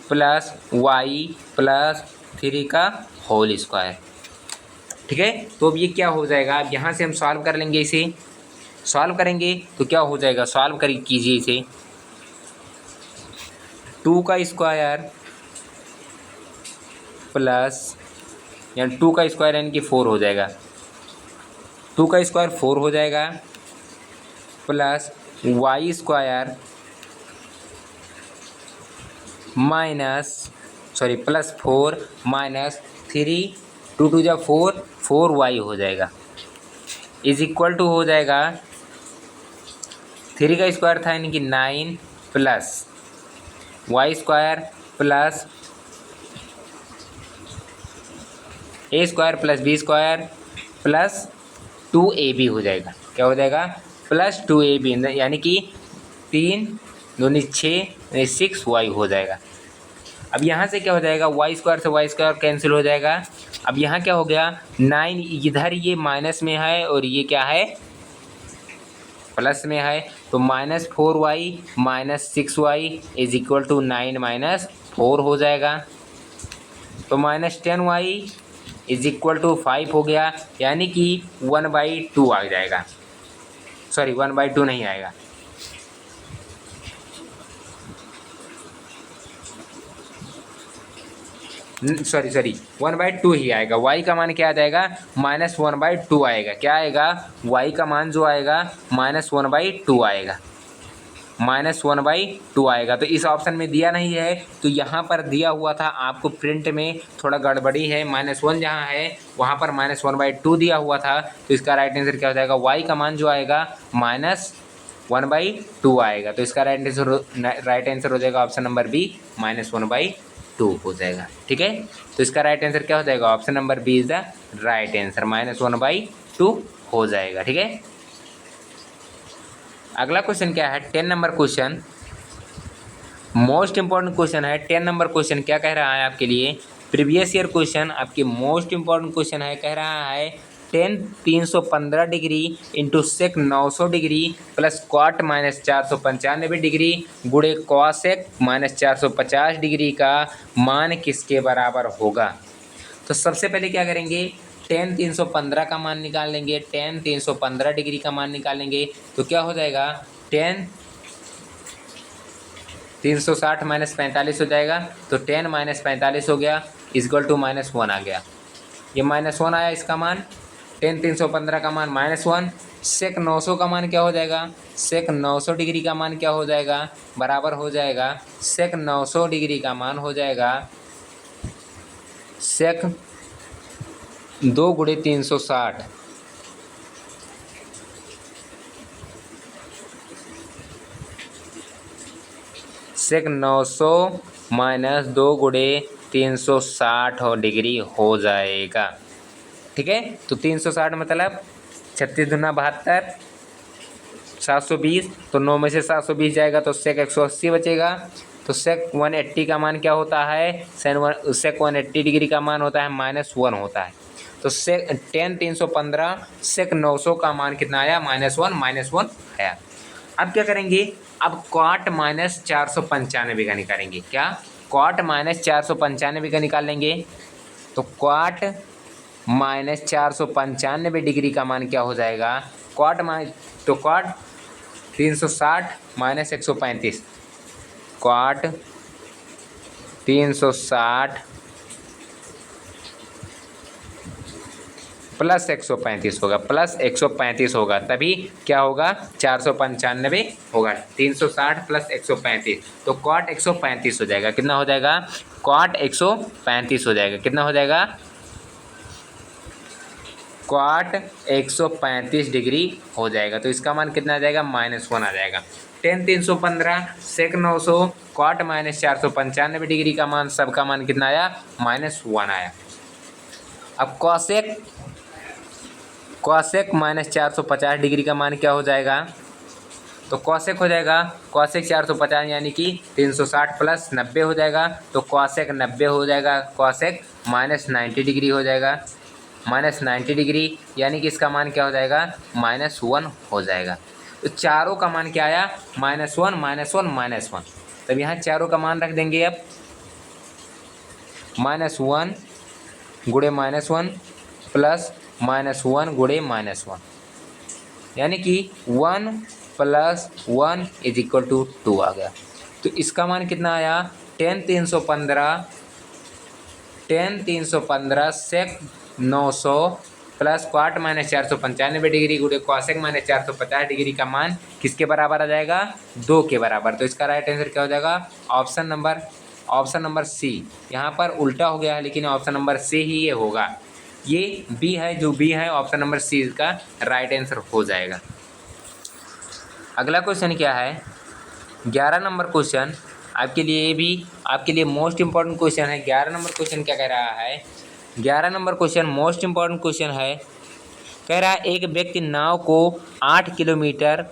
Speaker 1: प्लस y + 3 का होल स्क्वायर, ठीक है। तो अब ये क्या हो जाएगा, अब यहाँ से हम सॉल्व कर लेंगे, इसे सॉल्व करेंगे तो क्या हो जाएगा, सॉल्व कीजिए इसे, 2 का स्क्वायर प्लस, यानी 2 का स्क्वायर यानी कि 4 हो जाएगा, 2 का स्क्वायर 4 हो जाएगा प्लस y स्क्वायर प्लस 4 -3, 2 2 जा 4, 4y हो जाएगा, इज इक्वल टू हो जाएगा 3 का स्क्वायर था यानी कि 9 plus y square plus a square plus b square plus 2ab हो जाएगा। क्या हो जाएगा, प्लस 2ab, यानी कि 3 दूनी 6 6y हो जाएगा। अब यहाँ से क्या हो जाएगा, y स्क्वायर से y स्क्वायर कैंसिल हो जाएगा। अब यहाँ क्या हो गया, 9 इधर ये माइनस में है और ये क्या है, प्लस में है, तो -4y -6y is equal to 9 - 4 हो जाएगा। तो -10y इज इक्वल टू 5 हो गया, यानी कि 1/2 आ जाएगा, सॉरी 1/2 नहीं आएगा, सॉरी 1/2 ही आएगा। y का मान क्या आ जाएगा, -1/2 आएगा। क्या आएगा, y का मान जो आएगा -1/2 आएगा, -1/2 आएगा। तो इस ऑप्शन में दिया नहीं है, तो यहाँ पर दिया हुआ था, आपको प्रिंट में थोड़ा गड़बड़ी है, -1 जहाँ है वहाँ पर -1/2 दिया हुआ था, तो इसका राइट आंसर क्या हो जाएगा, y का मान जो आएगा -1/2 आएगा। तो इसका राइट आंसर हो जाएगा ऑप्शन नंबर बी, -1/2 हो जाएगा, ठीक है। तो इसका राइट आंसर क्या हो जाएगा, option number B is the right answer, -1/2 हो जाएगा, ठीक है। अगला क्वेश्चन क्या है, 10 number question, most important question है। 10 नंबर क्वेश्चन क्या कह रहा है आपके लिए, प्रीवियस ईयर क्वेश्चन, आपके मोस्ट इंपॉर्टेंट क्वेश्चन है। कह रहा है tan 315 degree into sec 900 degree plus cot -495 degree गुणे कॉसेक -450 डिग्री का मान किसके बराबर होगा। तो सबसे पहले क्या करेंगे, tan 315 का मान निकाल लेंगे, tan 315 डिग्री का मान निकालेंगे, तो क्या हो जाएगा, tan 360 - 45 हो जाएगा, तो tan -45 हो गया, इक्वल टू -1 आ गया, ये -1 आया इसका मान। टेन 315 का मान -1, सेक 900 का मान क्या हो जाएगा, सेक 900 डिग्री का मान क्या हो जाएगा, बराबर हो जाएगा सेक 900 डिग्री का मान हो जाएगा सेक 2 × 360, सेक 900 माइनस 2 × 360 डिग्री हो जाएगा। ठीक है, तो 360 मतलब 36 दूना 72, 720, तो 9 में से 720 जाएगा तो सेक 180 बचेगा। तो सेक 180 का मान क्या होता है, सेक 180 डिग्री का मान होता है -1 होता है। तो सेक टेन 315 सेक 900 का मान कितना आया, -1 आया। अब क्या करेंगे, अब क्वाट -495 का निकालेंगे। क्या, क्वाट -495 का निकाल लेंगे। तो क्वाट -495 डिग्री का मान क्या हो जाएगा, क्वाट 360 - 135, क्वाट 360 प्लस 135 होगा, प्लस 135 होगा, तभी क्या होगा 495 होगा। 360 प्लस 135, तो क्वाट 135 हो जाएगा। कितना हो जाएगा, क्वाट 135 हो जाएगा। कितना हो जाएगा, क्वाट 135 डिग्री हो जाएगा। तो इसका मान कितना आ जाएगा, -1 आ जाएगा। टेन 315 सेक 900 क्वाट -495 डिग्री का मान, सबका मान कितना आया, -1 आया। अब कॉसेक -450 डिग्री का मान क्या हो जाएगा, तो कॉसेक हो जाएगा कॉसेक 450 यानी कि 360 प्लस 90 हो जाएगा। तो कॉसेक 90 हो जाएगा, कॉसेक -90 डिग्री हो जाएगा, -90 डिग्री यानी कि इसका मान क्या हो जाएगा, -1 हो जाएगा। तो चारों का मान क्या आया, -1 -1 -1। तब यहाँ चारों का मान रख देंगे। अब -1 गुणे -1 प्लस -1 गुणे -1 यानी कि 1 + 1 = 2 आ गया। तो इसका मान कितना आया, टेन 315 सेक 900 प्लस क्वाट -495 डिग्री गुणे कॉसेक -450 डिग्री का मान किसके बराबर आ जाएगा, 2 के बराबर। तो इसका राइट आंसर क्या हो जाएगा, ऑप्शन नंबर सी। यहाँ पर उल्टा हो गया है लेकिन ऑप्शन नंबर सी ही ये होगा। ये बी है, जो बी है ऑप्शन नंबर सी का राइट आंसर हो जाएगा। अगला क्वेश्चन क्या है, 11 नंबर क्वेश्चन आपके लिए, ये भी आपके लिए मोस्ट इंपॉर्टेंट क्वेश्चन है। 11 नंबर क्वेश्चन क्या कह रहा है, 11 number question most important question है। कह रहा है एक व्यक्ति नाव को 8 किलोमीटर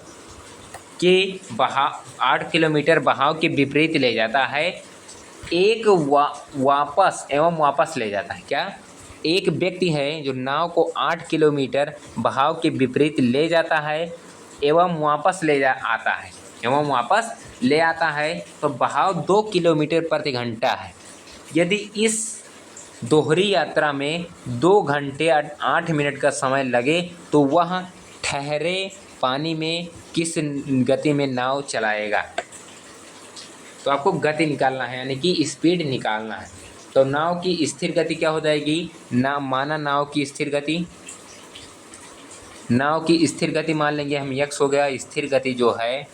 Speaker 1: बहाव के विपरीत ले जाता है, एक वापस ले जाता है। क्या, एक व्यक्ति है जो नाव को 8 किलोमीटर बहाव के विपरीत ले जाता है एवं वापस ले आता है, तो बहाव 2 किलोमीटर प्रति घंटा है। यदि इस दोहरी यात्रा में 2 घंटे 8 मिनट का समय लगे तो वह ठहरे पानी में किस गति में नाव चलाएगा। तो आपको गति निकालना है, यानी कि स्पीड निकालना है। तो नाव की स्थिर गति क्या हो जाएगी, नाव की स्थिर गति मान लेंगे हम, यक्स हो गया। स्थिर गति जो है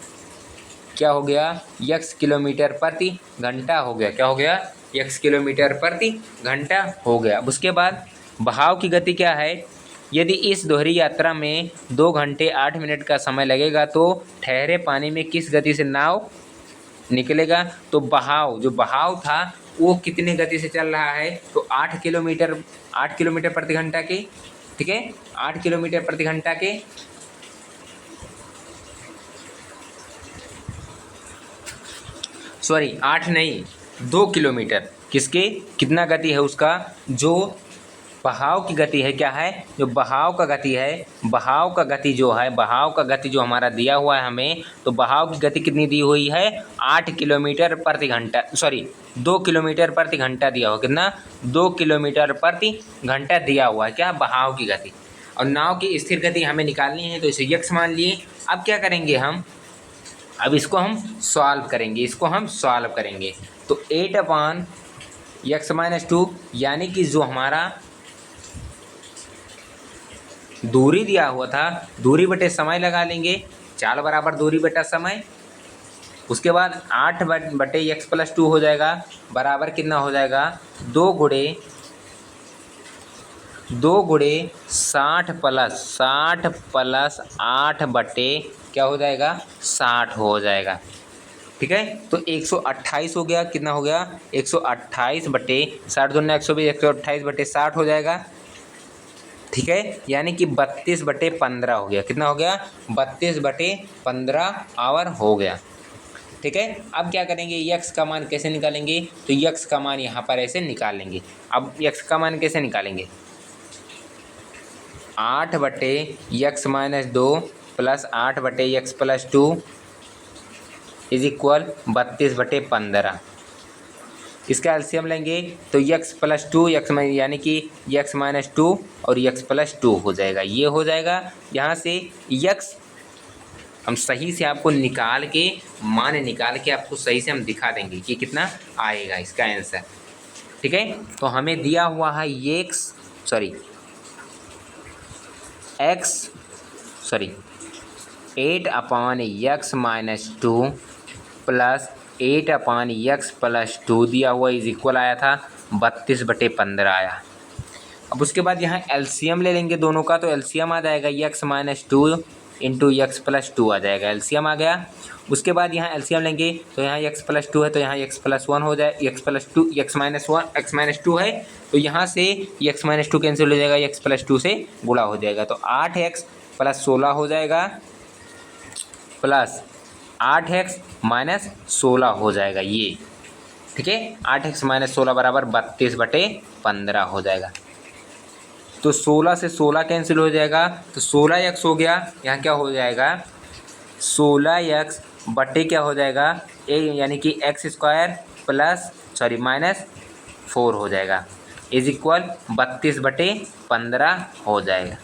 Speaker 1: क्या हो गया, यक्स किलोमीटर प्रति घंटा हो गया। क्या हो गया, यक्स किलोमीटर प्रति घंटा हो गया। उसके बाद बहाव की गति क्या है, यदि इस दोहरी यात्रा में 2 घंटे 8 मिनट का समय लगेगा तो ठहरे पानी में किस गति से नाव निकलेगा। तो जो बहाव था वो कितने गति से चल रहा है, तो 8 किलोमीटर प्रति घंटा के, ठीक है, 8 किलोमीटर प्रति घंटा के। सॉरी 8 नहीं, 2 किलोमीटर किसके, कितना गति है उसका, जो बहाव की गति है। क्या है, जो बहाव का गति है, बहाव का गति जो हमारा दिया हुआ है हमें, तो बहाव की गति कितनी दी हुई है, 8 किलोमीटर प्रति घंटा, सॉरी 2 किलोमीटर प्रति घंटा दिया हुआ। कितना, 2 किलोमीटर प्रति घंटा दिया हुआ है क्या, बहाव की गति। और नाव की स्थिर गति हमें निकालनी है, तो इसे यक्स मान लिए। अब क्या करेंगे हम, अब इसको हम सॉल्व करेंगे। तो 8/x - 2 यानी कि जो हमारा दूरी दिया हुआ था, दूरी बटे समय लगा लेंगे, चाल बराबर दूरी बटा समय। उसके बाद 8 बटे एक्स प्लस 2 हो जाएगा, बराबर कितना हो जाएगा, 2 गुणे 60 प्लस 8 बटे क्या हो जाएगा, 60 हो जाएगा। ठीक है, तो 128 हो गया, कितना हो गया, 128 बटे 60 दूनी 120, 128 बटे 60 हो जाएगा। ठीक है, यानी कि 32 बटे 15 हो गया, कितना हो गया, 32 बटे 15 आवर हो गया। ठीक है, अब क्या करेंगे, यक्स का मान कैसे निकालेंगे, तो यक्स का मान यहाँ पर ऐसे निकाल लेंगे। अब यक्स का मान कैसे निकालेंगे, 8 बटे यक्स माइनस 2 प्लस 8 बटे यक्स प्लस 2 इज इक्वल 32 बटे 15। इसका एलसीएम लेंगे तो यक्स प्लस 2 यक्स यानी कि यक्स माइनस 2 और यक्स प्लस 2 हो जाएगा, ये हो जाएगा। यहाँ से यक्स हम सही से आपको निकाल के मान निकाल के आपको सही से हम दिखा देंगे कि कितना आएगा इसका आंसर। ठीक है, तो हमें दिया हुआ है एक्स 8/x-2 प्लस 8/x+2 दिया हुआ इज इक्वल आया था 32 बटे 15 आया। अब उसके बाद यहाँ एलसीएम ले लेंगे दोनों का, तो एलसीएम आ जाएगा x-2 इंटू एक्स प्लस 2 आ जाएगा, एलसीएम आ गया। उसके बाद यहाँ एलसीएम लेंगे तो यहाँ x प्लस 2 है तो यहाँ x प्लस 1 हो जाए, x प्लस 2 x माइनस 2 है तो यहाँ से x माइनस 2 कैंसिल हो जाएगा, x प्लस 2 से गुणा हो जाएगा, तो 8x प्लस 16 हो जाएगा प्लस 8x माइनस 16 हो जाएगा ये। ठीक है, 8x माइनस 16 बराबर 32 बटे 15 हो जाएगा। तो 16 से 16 कैंसिल हो जाएगा तो 16x हो गया, यहाँ क्या हो जाएगा 16x बटे क्या हो जाएगा यानी कि x² प्लस माइनस 4 हो जाएगा इज इक्वल 32 बटे 15 हो जाएगा।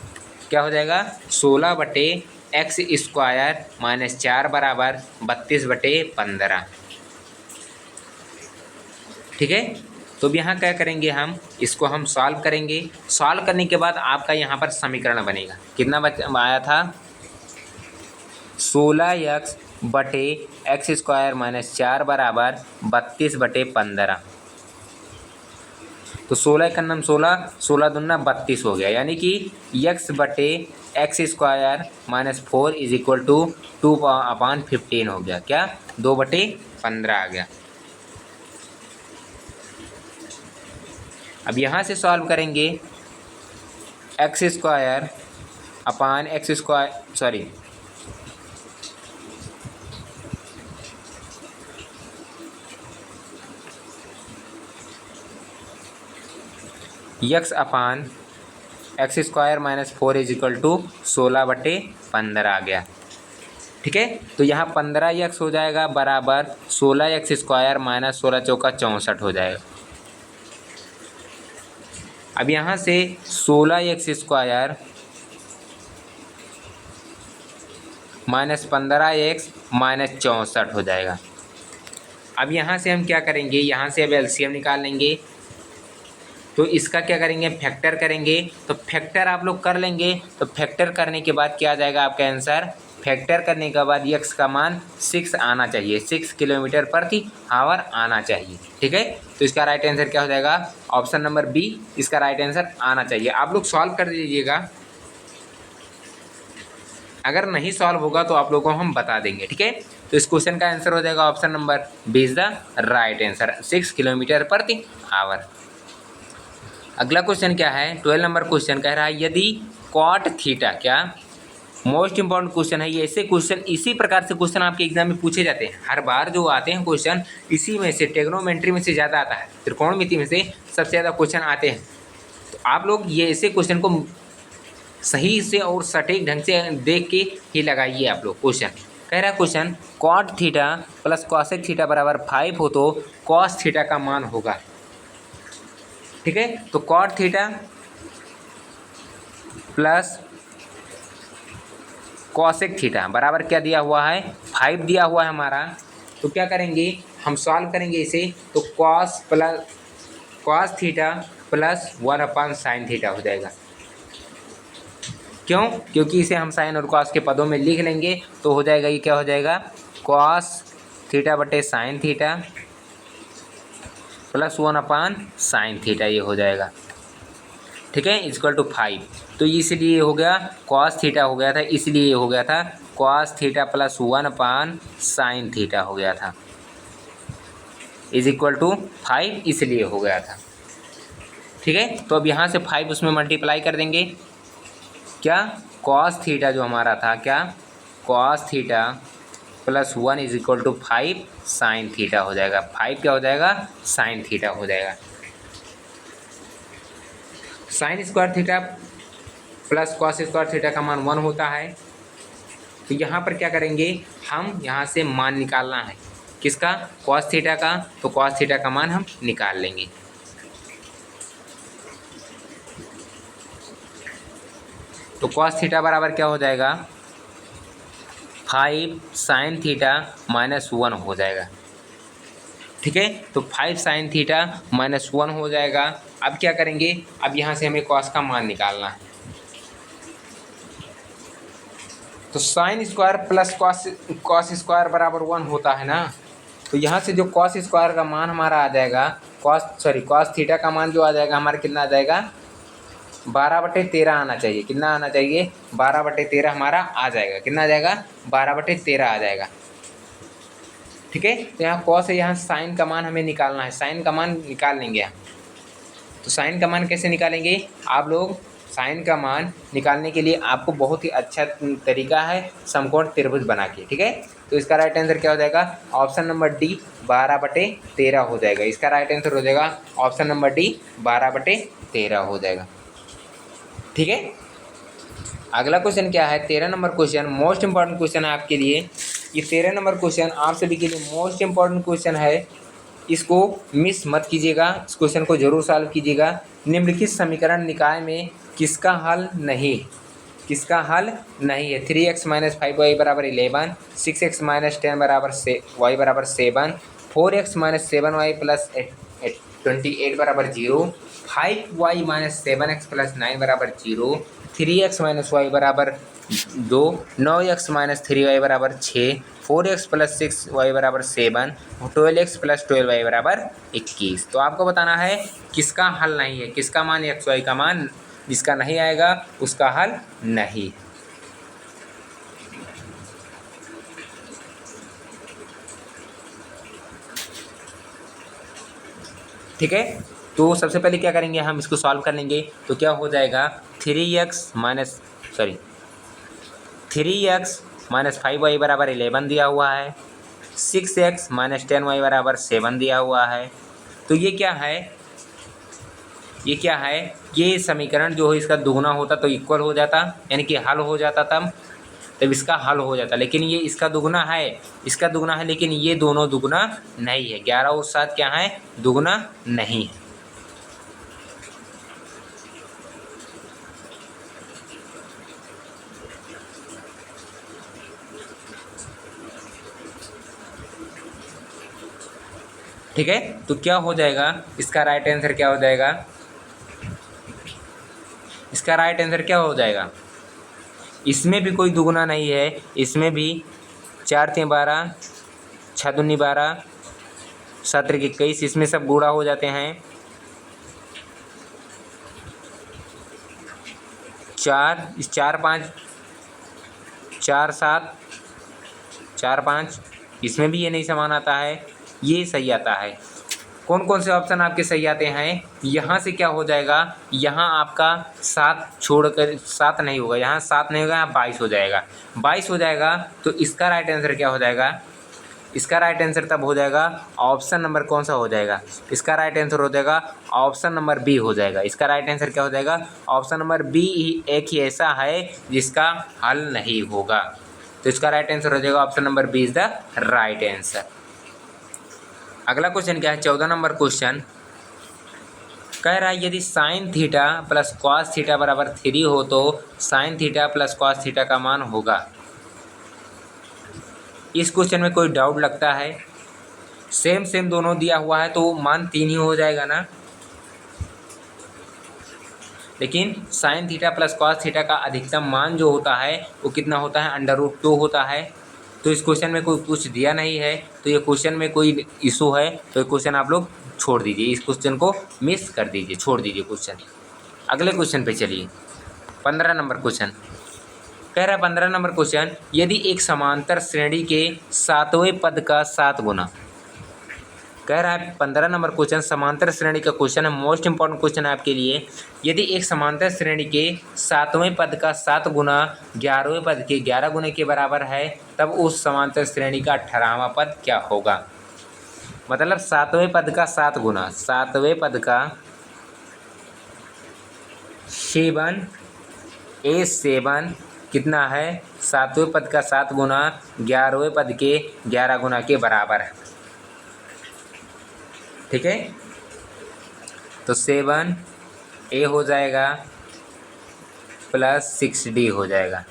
Speaker 1: क्या हो जाएगा 16 बटे x² माइनस 4 बराबर 32 बटे 15। ठीक है, तो अब यहाँ क्या करेंगे, हम इसको हम सॉल्व करेंगे। सॉल्व करने के बाद आपका यहाँ पर समीकरण बनेगा, कितना आया था 16x बटे x² माइनस 4 बराबर 32 बटे 15। तो 16 का नाम 16 दूना 32 हो गया, यानी कि x बटे x² minus 4 is equal to 2/15 हो गया, क्या 2 बटे 15 आ गया। अब यहाँ से सॉल्व करेंगे x² upon x upon x² minus 4 is equal to 16 बटे 15 आ गया। ठीक है, तो यहाँ 15x हो जाएगा बराबर 16x² माइनस 16 चौका 64 हो जाएगा। अब यहाँ से 16x² माइनस 15x माइनस 64 हो जाएगा। अब यहाँ से हम क्या करेंगे, यहाँ से अब एलसीएम निकाल लेंगे, तो इसका क्या करेंगे फैक्टर करेंगे, तो फैक्टर आप लोग कर लेंगे। तो फैक्टर करने के बाद क्या आ जाएगा आपका आंसर, फैक्टर करने के बाद x का मान 6 आना चाहिए, 6 किलोमीटर प्रति आवर आना चाहिए। ठीक है, तो इसका राइट आंसर क्या हो जाएगा, ऑप्शन नंबर बी इसका राइट आंसर आना चाहिए। आप लोग सॉल्व कर दीजिएगा, अगर नहीं सॉल्व होगा तो आप लोगों को हम बता देंगे। ठीक है, तो इस क्वेश्चन का आंसर हो जाएगा option number B is the right answer, 6 kilometre प्रति आवर। अगला क्वेश्चन क्या है, 12 नंबर क्वेश्चन कह रहा है यदि कॉट थीटा, क्या मोस्ट इंपॉर्टेंट क्वेश्चन है ये। ऐसे क्वेश्चन इसी प्रकार से क्वेश्चन आपके एग्जाम में पूछे जाते हैं, हर बार जो आते हैं क्वेश्चन इसी में से, ट्रिग्नोमेट्री में से ज़्यादा आता है, त्रिकोणमिति में से सबसे ज़्यादा क्वेश्चन आते हैं। तो आप लोग ये ऐसे क्वेश्चन को सही से और सटीक ढंग से देख के ही लगाइए। आप लोग क्वेश्चन कह रहा है, question cot theta plus cosec theta बराबर 5 हो तो कॉस थीटा का मान होगा। ठीक है, तो cot theta plus cosec theta बराबर क्या दिया हुआ है 5 दिया हुआ है हमारा। तो क्या करेंगे हम सॉल्व करेंगे इसे, तो cos theta plus 1/sin theta हो जाएगा। क्यों? क्योंकि इसे हम साइन और कॉस के पदों में लिख लेंगे तो हो जाएगा, ये क्या हो जाएगा, कॉस थीटा बटे साइन थीटा प्लस 1/साइन थीटा, ये हो जाएगा। ठीक है, इक्वल टू 5। तो इसलिए हो गया कॉस थीटा हो गया था, इसलिए हो गया था कॉस थीटा प्लस 1/साइन थीटा हो गया था, इज इक्वल टू 5, इसलिए हो गया था। ठीक है, तो अब यहाँ से 5 उसमें मल्टीप्लाई कर देंगे, क्या, कॉस थीटा जो हमारा था, क्या, cos theta plus 1 is equal to 5 sine theta हो जाएगा। 5 क्या हो जाएगा, साइन थीटा हो जाएगा। Sine square theta plus cos square theta का मान 1 होता है। तो यहाँ पर क्या करेंगे, हम यहाँ से मान निकालना है, किसका, कॉस थीटा का। तो कॉस थीटा का मान हम निकाल लेंगे। तो कॉस थीटा बराबर क्या हो जाएगा, 5 साइन थीटा माइनस 1 हो जाएगा। ठीक है, तो 5 साइन थीटा माइनस 1 हो जाएगा। अब क्या करेंगे, अब यहाँ से हमें कॉस का मान निकालना है। तो sine square plus cos square बराबर 1 होता है ना। तो यहाँ से जो कॉस स्क्वायर का मान हमारा आ जाएगा, कॉस थीटा का मान जो आ जाएगा हमारा, कितना आ जाएगा, 12/13 आना चाहिए। कितना आना चाहिए, 12/13 हमारा आ जाएगा। कितना आ जाएगा, 12/13 आ जाएगा। ठीक है, तो यहाँ कॉस है, यहाँ साइन का मान हमें निकालना है, साइन का मान निकाल लेंगे हम। तो साइन का मान कैसे निकालेंगे आप लोग, साइन का मान निकालने के लिए आपको बहुत ही अच्छा तरीका है, समकोण त्रिभुज बना के। ठीक है, तो इसका राइट आंसर क्या हो जाएगा, ऑप्शन नंबर डी 12/13 हो जाएगा। इसका राइट आंसर हो जाएगा ऑप्शन नंबर डी 12/13 हो जाएगा। ठीक है, अगला क्वेश्चन क्या है, 13 number question, most important question है आपके लिए। ये 13 नंबर क्वेश्चन आप सभी के लिए मोस्ट इंपॉर्टेंट क्वेश्चन है, इसको मिस मत कीजिएगा, इस क्वेश्चन को जरूर सॉल्व कीजिएगा। निम्नलिखित समीकरण निकाय में किसका हल नहीं, किसका हल नहीं है। 3x - 5y = 11, 6x - 10 y = 7, 4x - 7y + 28 = 0, 5y - 7x + 9 = 0, 3x - y = 2, 9x - 3y = 6, 4x + 6y = 7, 12x + 12y = 21। तो आपको बताना है किसका हल नहीं है, किसका मान x y का मान जिसका नहीं आएगा उसका हल नहीं। ठीक है, तो सबसे पहले क्या करेंगे, हम इसको सॉल्व कर लेंगे। तो क्या हो जाएगा, 3x - 5y = 11 दिया हुआ है, 6x - 10y = 7 दिया हुआ है। तो ये क्या है, ये क्या है, ये समीकरण जो है इसका दुगुना होता तो इक्वल हो जाता, यानी कि हल हो जाता, तब इसका हल हो जाता। लेकिन ये इसका दुगुना है, इसका दुगुना है, लेकिन ये दोनों दुगुना नहीं है। 11 और 7 क्या है, दुगुना नहीं है। ठीक है, तो क्या हो जाएगा, इसका राइट आंसर क्या हो जाएगा, इसका राइट आंसर क्या हो जाएगा, इसमें भी कोई दुगुना नहीं है, इसमें भी 4 × 12, 6 × 12, 7 × 21, इसमें सब गुणा हो जाते हैं। 4 4 5 4 7 4 5, इसमें भी ये नहीं समान आता है, ये सही आता है। कौन कौन से ऑप्शन आपके सही आते हैं, यहाँ से क्या हो जाएगा, यहाँ आपका 7 छोड़कर 7 नहीं होगा, यहाँ 7 नहीं होगा, यहाँ 22 हो जाएगा, 22 हो जाएगा। तो इसका राइट आंसर क्या हो जाएगा, इसका राइट आंसर तब हो जाएगा ऑप्शन नंबर कौन सा हो जाएगा, इसका राइट आंसर हो जाएगा ऑप्शन नंबर बी हो जाएगा। इसका राइट आंसर क्या हो जाएगा, ऑप्शन नंबर बी एक ही ऐसा है जिसका हल नहीं होगा। तो इसका राइट आंसर हो जाएगा option number B is the right answer. अगला क्वेश्चन क्या है, 14 नंबर क्वेश्चन कह रहा है, यदि sine theta plus cos theta बराबर 3 हो तो sine theta plus cos theta का मान होगा। इस क्वेश्चन में कोई डाउट लगता है, सेम दोनों दिया हुआ है तो मान 3 ही हो जाएगा ना। लेकिन sign theta plus cos theta का अधिकतम मान जो होता है वो कितना होता है, √2 होता है। तो इस क्वेश्चन में कोई कुछ दिया नहीं है, तो ये क्वेश्चन में कोई इशू है तो ये क्वेश्चन आप लोग छोड़ दीजिए, इस क्वेश्चन को मिस कर दीजिए, छोड़ दीजिए क्वेश्चन। अगले क्वेश्चन पे चलिए, 15 नंबर क्वेश्चन कह रहा है। 15 नंबर क्वेश्चन, यदि एक समांतर श्रेणी के 7वें पद का 7 गुना, कह रहा है 15 नंबर क्वेश्चन समांतर श्रेणी का क्वेश्चन है, मोस्ट इंपॉर्टेंट क्वेश्चन है आपके लिए। यदि एक समांतर श्रेणी के 7वें पद का 7 गुना 11वें पद के 11 गुने के बराबर है, तब उस समांतर श्रेणी का 18वां पद क्या होगा। मतलब 7वें पद का 7 गुना, 7वें पद का 7 कितना है, 7वें पद का 7 गुना 11वें पद के 11 गुना के बराबर है। ठीक है, तो 7a हो जाएगा प्लस 6d हो जाएगा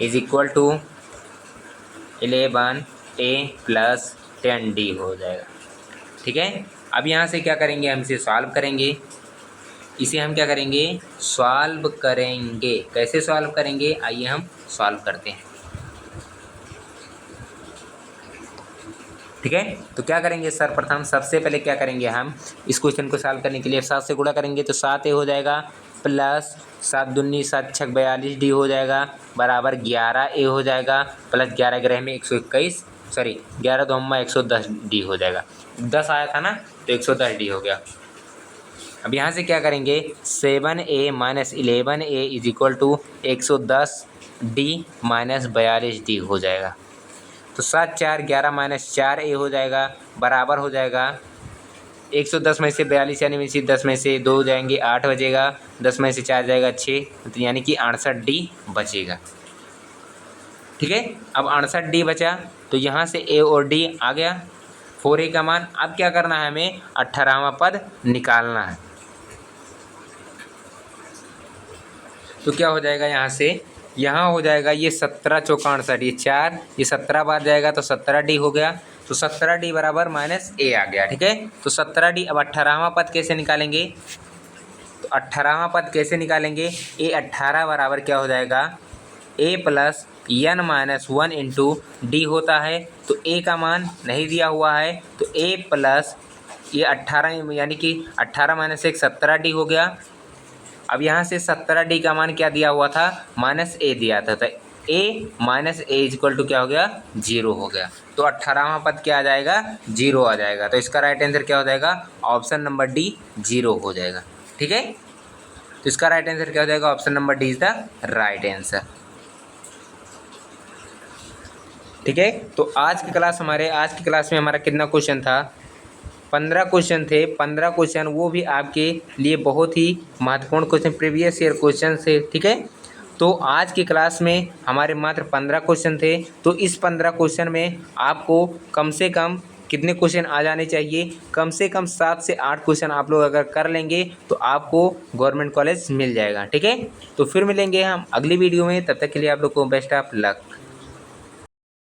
Speaker 1: is equal to 11a plus 10d हो जाएगा। ठीक है, अब यहाँ से क्या करेंगे, हम इसे सॉल्व करेंगे। इसे हम क्या करेंगे, सॉल्व करेंगे। कैसे सॉल्व करेंगे, आइए हम सॉल्व करते हैं। ठीक है, तो क्या करेंगे, सर्वप्रथम सबसे पहले क्या करेंगे, हम इस क्वेश्चन को सॉल्व करने के लिए 7 से गुणा करेंगे, तो 7a हो जाएगा प्लस 7 दूनी 7 छक 42d हो जाएगा बराबर 11a हो जाएगा प्लस 11 ग्रह में 121, सॉरी 11 2 110d हो जाएगा। 10 आया था ना, तो 110d हो गया। अब यहाँ से क्या करेंगे, 7a minus 11a is equal to 110d minus 42d हो जाएगा। तो 7 4 11 माइनस 4a हो जाएगा बराबर हो जाएगा 110 में से 42 यानी 10 में से 2 जाएंगे 8 बचेगा, 10 में से 4 जाएगा 6, तो यानी कि 68d बचेगा। ठीक है, अब 68d बचा, तो यहाँ से a और d आ गया, 4a का मान। अब क्या करना है, हमें 18वां पद निकालना है। तो क्या हो जाएगा, यहाँ से यहाँ हो जाएगा ये 17 चौका 68, ये 4, ये 17 बार जाएगा तो 17d हो गया, तो 17d बराबर माइनस a आ गया। ठीक है, तो 17d। अब 18वां पद कैसे निकालेंगे, तो 18वां पद कैसे निकालेंगे, a 18 बराबर क्या हो जाएगा, a plus n minus 1 into D होता है। तो a का मान नहीं दिया हुआ है, तो a प्लस ये 18 यानी कि 18 माइनस 1 17d हो गया। अब यहाँ से 17d का मान क्या दिया हुआ था, माइनस a दिया था, तो a minus a is equal to क्या हो गया, 0 हो गया। तो 18वां पद क्या आ जाएगा, 0 आ जाएगा। तो इसका राइट आंसर क्या हो जाएगा, ऑप्शन नंबर डी 0 हो जाएगा। ठीक है, तो इसका राइट आंसर क्या हो जाएगा, option number D is the right answer. ठीक है, तो आज की क्लास में हमारा कितना क्वेश्चन था, 15 क्वेश्चन थे। 15 क्वेश्चन, वो भी आपके लिए बहुत ही महत्वपूर्ण क्वेश्चन, प्रीवियस ईयर क्वेश्चन थे। ठीक है, तो आज की क्लास में हमारे मात्र 15 क्वेश्चन थे। तो इस 15 क्वेश्चन में आपको कम से कम कितने क्वेश्चन आ जाने चाहिए, कम से कम 7 से 8 क्वेश्चन आप लोग अगर कर लेंगे तो आपको गवर्नमेंट कॉलेज मिल जाएगा। ठीक है, तो फिर मिलेंगे हम अगली वीडियो में, तब तक के लिए आप लोग को बेस्ट ऑफ लक।